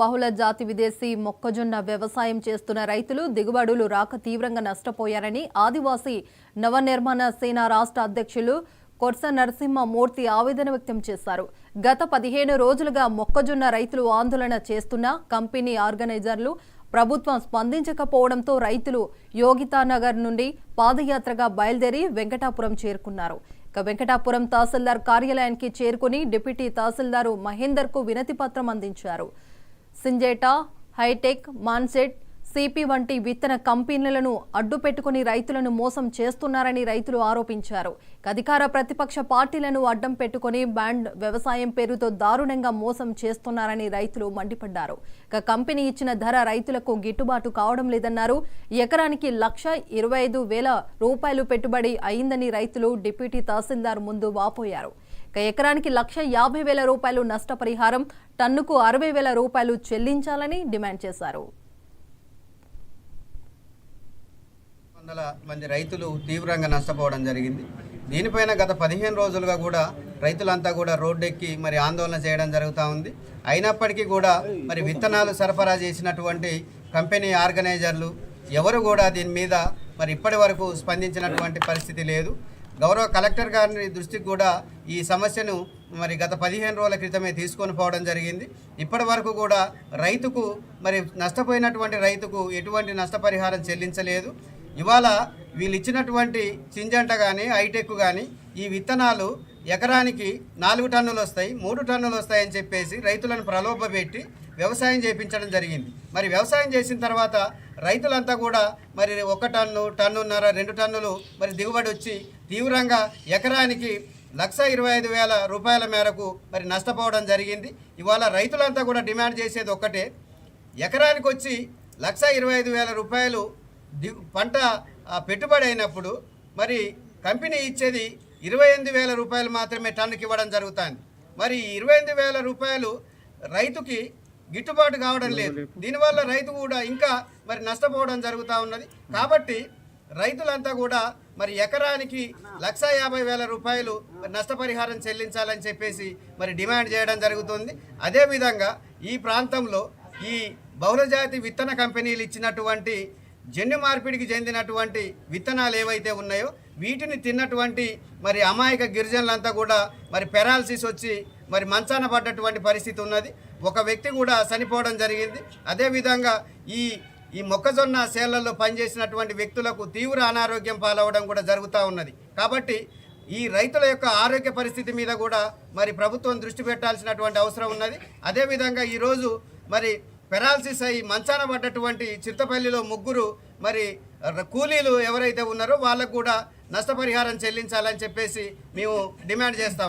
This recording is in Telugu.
బహుళ జాతి విదేశీ మొక్కజొన్న వ్యవసాయం చేస్తున్న రైతులు దిగుబడులు రాక తీవ్రంగా నష్టపోయారని ఆదివాసీ నవనిర్మాణ సేన రాష్ట్ర అధ్యక్షులు కొర్స నరసింహమూర్తి ఆవేదన వ్యక్తం చేశారు. గత 15 రోజులుగా మొక్కజొన్న రైతులు ఆందోళన చేస్తున్న కంపెనీ ఆర్గనైజర్లు ప్రభుత్వం స్పందించకపోవడంతో రైతులు యోగితానగర్ నుండి పాదయాత్రగా బయలుదేరి వెంకటాపురం చేరుకున్నారు. వెంకటాపురం తహసీల్దార్ కార్యాలయానికి చేరుకుని డిప్యూటీ తహసీల్దారు మహేందర్ కు వినతి పత్రం అందించారు. సింజేటా, హైటెక్, మాన్సెట్, సిపి వంటి విత్తన కంపెనీలను అడ్డుపెట్టుకుని రైతులను మోసం చేస్తున్నారని రైతులు ఆరోపించారు. అధికార ప్రతిపక్ష పార్టీలను అడ్డం పెట్టుకుని బ్యాండ్ వ్యవసాయం పేరుతో దారుణంగా మోసం చేస్తున్నారని రైతులు మండిపడ్డారు. కంపెనీ ఇచ్చిన ధర రైతులకు గిట్టుబాటు కావడం లేదన్నారు. ఎకరానికి ₹1,25,000 పెట్టుబడి అయిందని రైతులు డిప్యూటీ తహసీల్దార్ ముందు వాపోయారు. ఎకరానికి ₹150,000 నష్టపరిహారం, టన్నుకు ₹60,000 చెల్లించాలని డిమాండ్ చేశారు. మంది రైతులు తీవ్రంగా నష్టపోవడం జరిగింది. దీనిపైన గత 15 రోజులుగా కూడా రైతులంతా కూడా రోడ్డెక్కి మరి ఆందోళన చేయడం జరుగుతూ ఉంది. అయినప్పటికీ కూడా మరి విత్తనాలు సరఫరా చేసినటువంటి కంపెనీ ఆర్గనైజర్లు ఎవరు కూడా దీని మీద మరి ఇప్పటి వరకు స్పందించినటువంటి పరిస్థితి లేదు. గౌరవ కలెక్టర్ గారి దృష్టికి కూడా ఈ సమస్యను మరి గత 15 రోజుల క్రితమే తీసుకొని పోవడం జరిగింది. ఇప్పటి వరకు కూడా రైతుకు మరి నష్టపోయినటువంటి రైతుకు ఎటువంటి నష్టపరిహారం చెల్లించలేదు. ఇవాళ వీళ్ళు ఇచ్చినటువంటి సింజంట కానీ హైటెక్ కానీ ఈ విత్తనాలు ఎకరానికి 4 టన్నులు వస్తాయి, 3 టన్నులు వస్తాయని చెప్పేసి రైతులను ప్రలోభపెట్టి వ్యవసాయం చేయించడం జరిగింది. మరి వ్యవసాయం చేసిన తర్వాత రైతులంతా కూడా మరి 1 టన్ను, టన్నున్నర, 2 టన్నులు మరి దిగుబడి వచ్చి తీవ్రంగా ఎకరానికి ₹125,000 మేరకు మరి నష్టపోవడం జరిగింది. ఇవాళ రైతులంతా కూడా డిమాండ్ చేసేది ఒక్కటే, ఎకరానికి వచ్చి ₹125,000 పంట పెట్టుబడి అయినప్పుడు మరి కంపెనీ ఇచ్చేది ₹28,000 మాత్రమే టన్నుకి ఇవ్వడం జరుగుతుంది. మరి ₹28,000 రైతుకి గిట్టుబాటు కావడం లేదు. దీనివల్ల రైతు కూడా ఇంకా మరి నష్టపోవడం జరుగుతూ ఉన్నది. కాబట్టి రైతులంతా కూడా మరి ఎకరానికి ₹150,000 నష్టపరిహారం చెల్లించాలని చెప్పేసి మరి డిమాండ్ చేయడం జరుగుతుంది. అదేవిధంగా ఈ ప్రాంతంలో ఈ బహుళజాతి విత్తన కంపెనీలు ఇచ్చినటువంటి జన్యు మార్పిడికి చెందినటువంటి విత్తనాలు ఏవైతే ఉన్నాయో వీటిని తిన్నటువంటి మరి అమాయక గిరిజనులంతా కూడా మరి పెరాలసిస్ వచ్చి మరి మంచాన పడ్డటువంటి పరిస్థితి ఉన్నది. ఒక వ్యక్తి కూడా చనిపోవడం జరిగింది. అదేవిధంగా ఈ మొక్కజొన్న సేళ్లలో పనిచేసినటువంటి వ్యక్తులకు తీవ్ర అనారోగ్యం పాలవడం కూడా జరుగుతూ ఉన్నది. కాబట్టి ఈ రైతుల యొక్క ఆరోగ్య పరిస్థితి మీద కూడా మరి ప్రభుత్వం దృష్టి పెట్టాల్సినటువంటి అవసరం ఉన్నది. అదేవిధంగా ఈరోజు మరి పెరాలసిస్ అయి మంచాన పడ్డటువంటి చిరుతపల్లిలో 3 మరి కూలీలు ఎవరైతే ఉన్నారో వాళ్ళకు కూడా నష్టపరిహారం చెల్లించాలని చెప్పేసి మేము డిమాండ్ చేస్తాం.